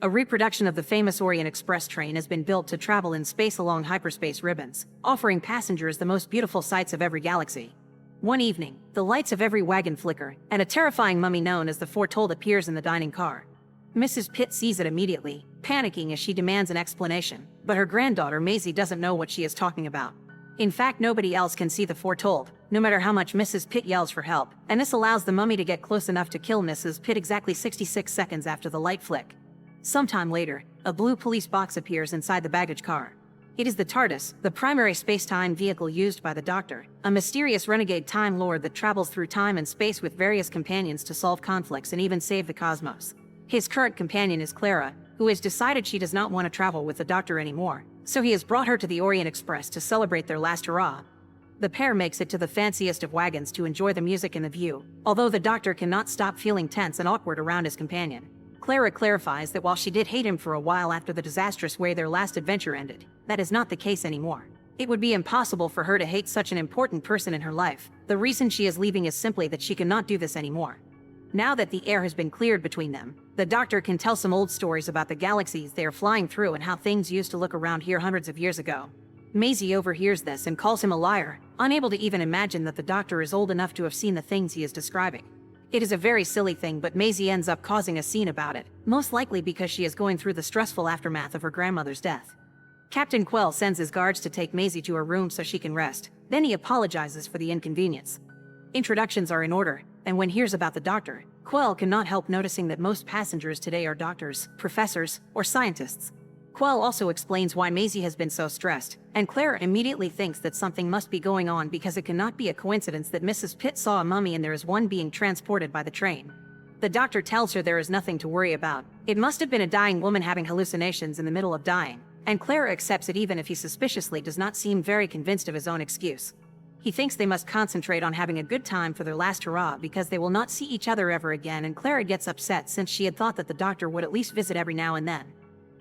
A reproduction of the famous Orient Express train has been built to travel in space along hyperspace ribbons, offering passengers the most beautiful sights of every galaxy. One evening, the lights of every wagon flicker, and a terrifying mummy known as the Foretold appears in the dining car. Mrs. Pitt sees it immediately, panicking as she demands an explanation, but her granddaughter Maisie doesn't know what she is talking about. In fact, nobody else can see the Foretold, no matter how much Mrs. Pitt yells for help, and this allows the mummy to get close enough to kill Mrs. Pitt exactly 66 seconds after the light flick. Sometime later, a blue police box appears inside the baggage car. It is the TARDIS, the primary space-time vehicle used by the Doctor, a mysterious renegade Time Lord that travels through time and space with various companions to solve conflicts and even save the cosmos. His current companion is Clara, who has decided she does not want to travel with the Doctor anymore, so he has brought her to the Orient Express to celebrate their last hurrah. The pair makes it to the fanciest of wagons to enjoy the music and the view, although the Doctor cannot stop feeling tense and awkward around his companion. Clara clarifies that while she did hate him for a while after the disastrous way their last adventure ended, that is not the case anymore. It would be impossible for her to hate such an important person in her life. The reason she is leaving is simply that she cannot do this anymore. Now that the air has been cleared between them, the Doctor can tell some old stories about the galaxies they are flying through and how things used to look around here hundreds of years ago. Maisie overhears this and calls him a liar, unable to even imagine that the Doctor is old enough to have seen the things he is describing. It is a very silly thing, but Maisie ends up causing a scene about it, most likely because she is going through the stressful aftermath of her grandmother's death. Captain Quell sends his guards to take Maisie to her room so she can rest, then he apologizes for the inconvenience. Introductions are in order, and when hears about the Doctor, Quell cannot help noticing that most passengers today are doctors, professors, or scientists. Quell also explains why Maisie has been so stressed, and Clara immediately thinks that something must be going on because it cannot be a coincidence that Mrs. Pitt saw a mummy and there is one being transported by the train. The Doctor tells her there is nothing to worry about. It must have been a dying woman having hallucinations in the middle of dying, and Clara accepts it even if he suspiciously does not seem very convinced of his own excuse. He thinks they must concentrate on having a good time for their last hurrah because they will not see each other ever again, and Clara gets upset since she had thought that the Doctor would at least visit every now and then.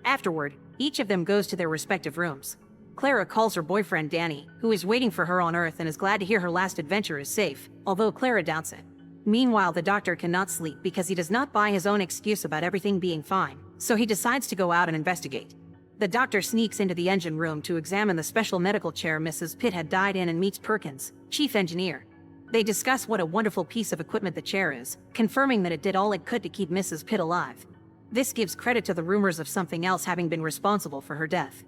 Afterward, each of them goes to their respective rooms. Clara calls her boyfriend Danny, who is waiting for her on Earth and is glad to hear her last adventure is safe, although Clara doubts it. Meanwhile, the Doctor cannot sleep because he does not buy his own excuse about everything being fine, so he decides to go out and investigate. The Doctor sneaks into the engine room to examine the special medical chair Mrs. Pitt had died in and meets Perkins, chief engineer. They discuss what a wonderful piece of equipment the chair is, confirming that it did all it could to keep Mrs. Pitt alive. This gives credit to the rumors of something else having been responsible for her death.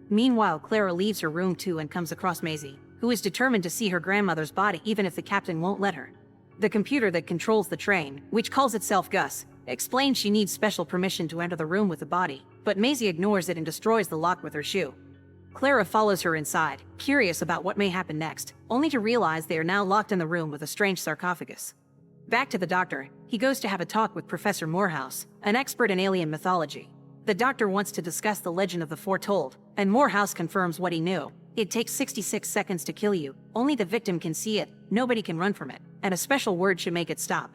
Meanwhile, Clara leaves her room too and comes across Maisie, who is determined to see her grandmother's body even if the captain won't let her. The computer that controls the train, which calls itself Gus, explains she needs special permission to enter the room with the body, but Maisie ignores it and destroys the lock with her shoe. Clara follows her inside, curious about what may happen next, only to realize they are now locked in the room with a strange sarcophagus. Back to the Doctor, he goes to have a talk with Professor Morehouse, an expert in alien mythology. The Doctor wants to discuss the legend of the Foretold, and Morehouse confirms what he knew. It takes 66 seconds to kill you, only the victim can see it, nobody can run from it, and a special word should make it stop.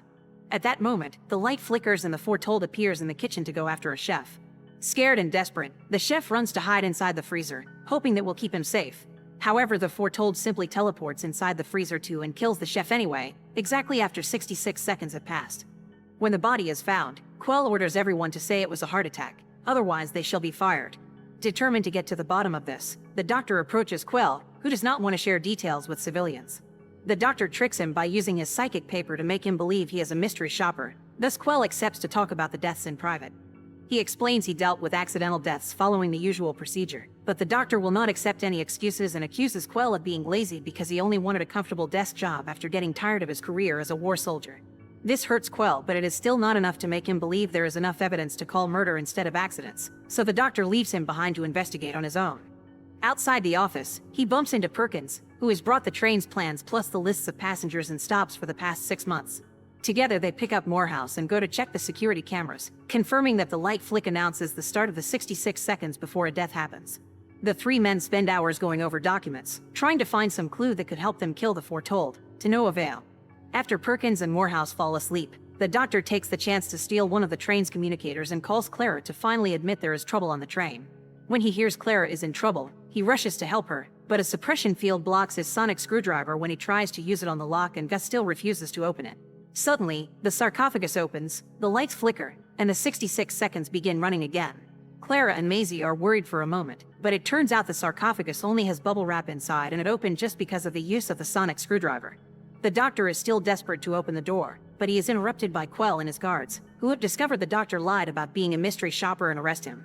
At that moment, the light flickers and the Foretold appears in the kitchen to go after a chef. Scared and desperate, the chef runs to hide inside the freezer, hoping that will keep him safe. However, the Foretold simply teleports inside the freezer too and kills the chef anyway, exactly after 66 seconds have passed. When the body is found, Quell orders everyone to say it was a heart attack, otherwise they shall be fired. Determined to get to the bottom of this, the Doctor approaches Quell, who does not want to share details with civilians. The Doctor tricks him by using his psychic paper to make him believe he is a mystery shopper, thus Quell accepts to talk about the deaths in private. He explains he dealt with accidental deaths following the usual procedure, but the Doctor will not accept any excuses and accuses Quell of being lazy because he only wanted a comfortable desk job after getting tired of his career as a war soldier. This hurts Quell, but it is still not enough to make him believe there is enough evidence to call murder instead of accidents, so the Doctor leaves him behind to investigate on his own. Outside the office, he bumps into Perkins, who has brought the train's plans plus the lists of passengers and stops for the past 6 months. Together they pick up Morehouse and go to check the security cameras, confirming that the light flick announces the start of the 66 seconds before a death happens. The three men spend hours going over documents, trying to find some clue that could help them kill the Foretold, to no avail. After Perkins and Morehouse fall asleep, the Doctor takes the chance to steal one of the train's communicators and calls Clara to finally admit there is trouble on the train. When he hears Clara is in trouble, he rushes to help her, but a suppression field blocks his sonic screwdriver when he tries to use it on the lock and Gus still refuses to open it. Suddenly, the sarcophagus opens, the lights flicker, and the 66 seconds begin running again. Clara and Maisie are worried for a moment, but it turns out the sarcophagus only has bubble wrap inside and it opened just because of the use of the sonic screwdriver. The doctor is still desperate to open the door, but he is interrupted by Quell and his guards, who have discovered the doctor lied about being a mystery shopper and arrest him.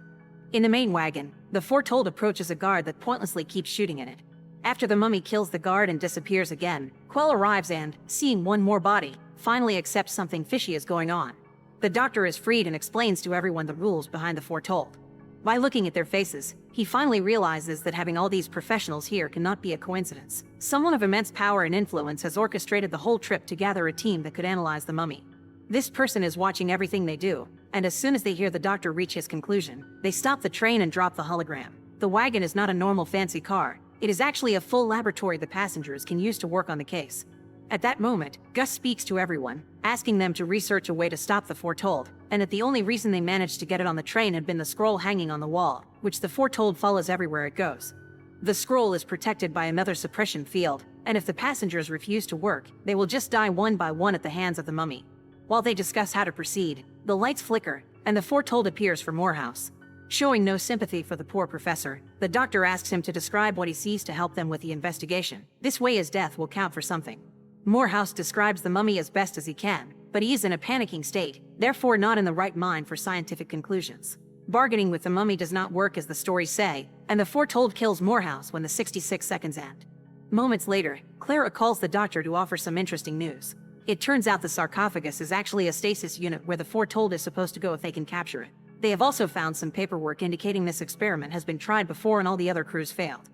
In the main wagon, the Foretold approaches a guard that pointlessly keeps shooting at it. After the mummy kills the guard and disappears again, Quell arrives and, seeing one more body, finally accepts something fishy is going on. The doctor is freed and explains to everyone the rules behind the Foretold. By looking at their faces, he finally realizes that having all these professionals here cannot be a coincidence. Someone of immense power and influence has orchestrated the whole trip to gather a team that could analyze the mummy. This person is watching everything they do, and as soon as they hear the doctor reach his conclusion, they stop the train and drop the hologram. The wagon is not a normal fancy car. It is actually a full laboratory the passengers can use to work on the case. At that moment, Gus speaks to everyone, asking them to research a way to stop the Foretold, and that the only reason they managed to get it on the train had been the scroll hanging on the wall, which the Foretold follows everywhere it goes. The scroll is protected by another suppression field, and if the passengers refuse to work, they will just die one by one at the hands of the mummy. While they discuss how to proceed, the lights flicker, and the Foretold appears for Morehouse. Showing no sympathy for the poor professor, the doctor asks him to describe what he sees to help them with the investigation. This way his death will count for something. Morehouse describes the mummy as best as he can, but he is in a panicking state, therefore not in the right mind for scientific conclusions. Bargaining with the mummy does not work as the stories say, and the Foretold kills Morehouse when the 66 seconds end. Moments later, Clara calls the doctor to offer some interesting news. It turns out the sarcophagus is actually a stasis unit where the Foretold is supposed to go if they can capture it. They have also found some paperwork indicating this experiment has been tried before and all the other crews failed.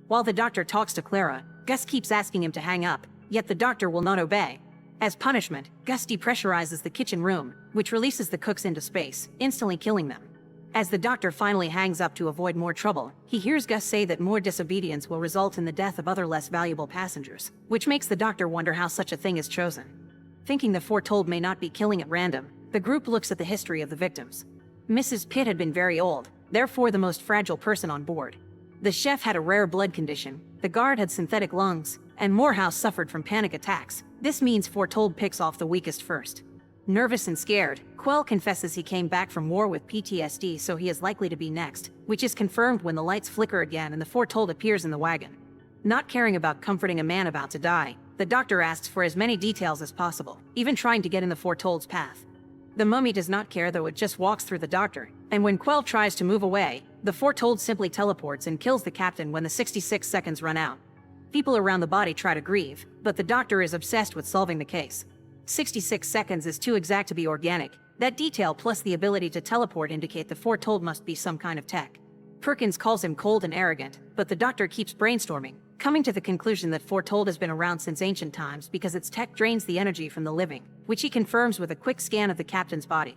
While the doctor talks to Clara, Gus keeps asking him to hang up, yet the doctor will not obey. As punishment, Gus depressurizes the kitchen room, which releases the cooks into space, instantly killing them. As the doctor finally hangs up to avoid more trouble, he hears Gus say that more disobedience will result in the death of other less valuable passengers, which makes the doctor wonder how such a thing is chosen. Thinking the Foretold may not be killing at random, the group looks at the history of the victims. Mrs. Pitt had been very old, therefore the most fragile person on board. The chef had a rare blood condition, the guard had synthetic lungs, and Morehouse suffered from panic attacks. This means Foretold picks off the weakest first. Nervous and scared, Quell confesses he came back from war with PTSD, so he is likely to be next, which is confirmed when the lights flicker again and the Foretold appears in the wagon. Not caring about comforting a man about to die, the doctor asks for as many details as possible, even trying to get in the Foretold's path. The mummy does not care, though it just walks through the doctor, and when Quell tries to move away, the Foretold simply teleports and kills the captain when the 66 seconds run out. People around the body try to grieve, but the doctor is obsessed with solving the case. 66 seconds is too exact to be organic. That detail plus the ability to teleport indicate the Foretold must be some kind of tech. Perkins calls him cold and arrogant, but the doctor keeps brainstorming, coming to the conclusion that Foretold has been around since ancient times because its tech drains the energy from the living, which he confirms with a quick scan of the captain's body.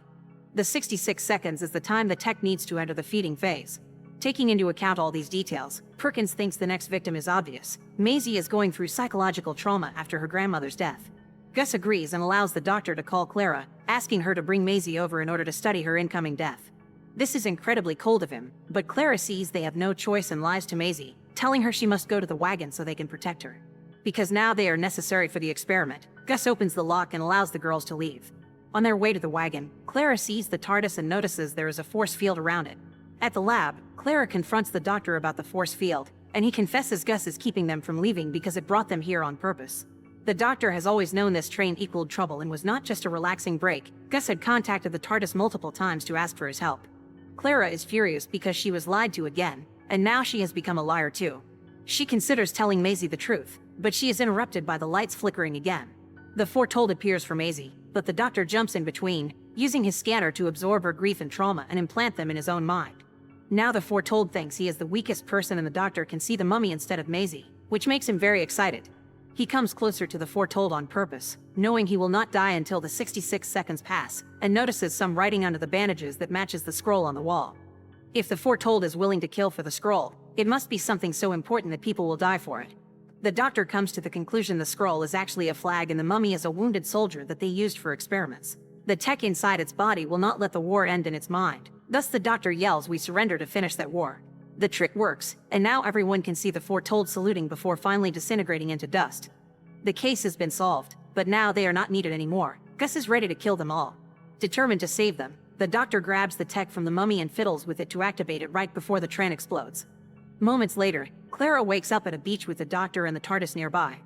The 66 seconds is the time the tech needs to enter the feeding phase. Taking into account all these details, Perkins thinks the next victim is obvious. Maisie is going through psychological trauma after her grandmother's death. Gus agrees and allows the doctor to call Clara, asking her to bring Maisie over in order to study her incoming death. This is incredibly cold of him, but Clara sees they have no choice and lies to Maisie, telling her she must go to the wagon so they can protect her. Because now they are necessary for the experiment, Gus opens the lock and allows the girls to leave. On their way to the wagon, Clara sees the TARDIS and notices there is a force field around it. At the lab, Clara confronts the doctor about the force field, and he confesses Gus is keeping them from leaving because it brought them here on purpose. The doctor has always known this train equaled trouble and was not just a relaxing break. Gus had contacted the TARDIS multiple times to ask for his help. Clara is furious because she was lied to again, and now she has become a liar too. She considers telling Maisie the truth, but she is interrupted by the lights flickering again. The Foretold appears for Maisie, but the doctor jumps in between, using his scanner to absorb her grief and trauma and implant them in his own mind. Now the Foretold thinks he is the weakest person and the doctor can see the mummy instead of Maisie, which makes him very excited. He comes closer to the Foretold on purpose, knowing he will not die until the 66 seconds pass, and notices some writing under the bandages that matches the scroll on the wall. If the Foretold is willing to kill for the scroll, it must be something so important that people will die for it. The doctor comes to the conclusion the scroll is actually a flag and the mummy is a wounded soldier that they used for experiments. The tech inside its body will not let the war end in its mind. Thus the doctor yells, "We surrender to finish that war." The trick works, and now everyone can see the Foretold saluting before finally disintegrating into dust. The case has been solved, but now they are not needed anymore. Gus is ready to kill them all. Determined to save them, The Doctor grabs the tech from the mummy and fiddles with it to activate it right before the train explodes. Moments later, Clara wakes up at a beach with the Doctor and the TARDIS nearby.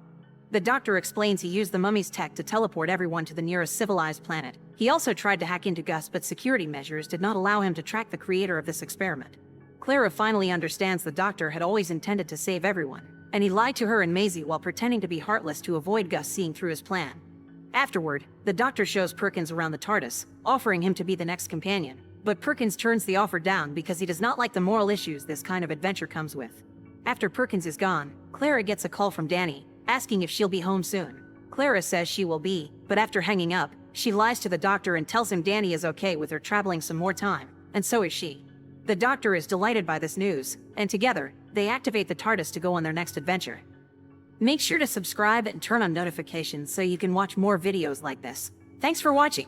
The Doctor explains he used the mummy's tech to teleport everyone to the nearest civilized planet. He also tried to hack into Gus, but security measures did not allow him to track the creator of this experiment. Clara finally understands the Doctor had always intended to save everyone, and he lied to her and Maisie while pretending to be heartless to avoid Gus seeing through his plan. Afterward, the Doctor shows Perkins around the TARDIS, offering him to be the next companion. But Perkins turns the offer down because he does not like the moral issues this kind of adventure comes with. After Perkins is gone, Clara gets a call from Danny, asking if she'll be home soon. Clara says she will be, but after hanging up, she lies to the Doctor and tells him Danny is okay with her traveling some more time, and so is she. The Doctor is delighted by this news, and together, they activate the TARDIS to go on their next adventure. Make sure to subscribe and turn on notifications so you can watch more videos like this. Thanks for watching.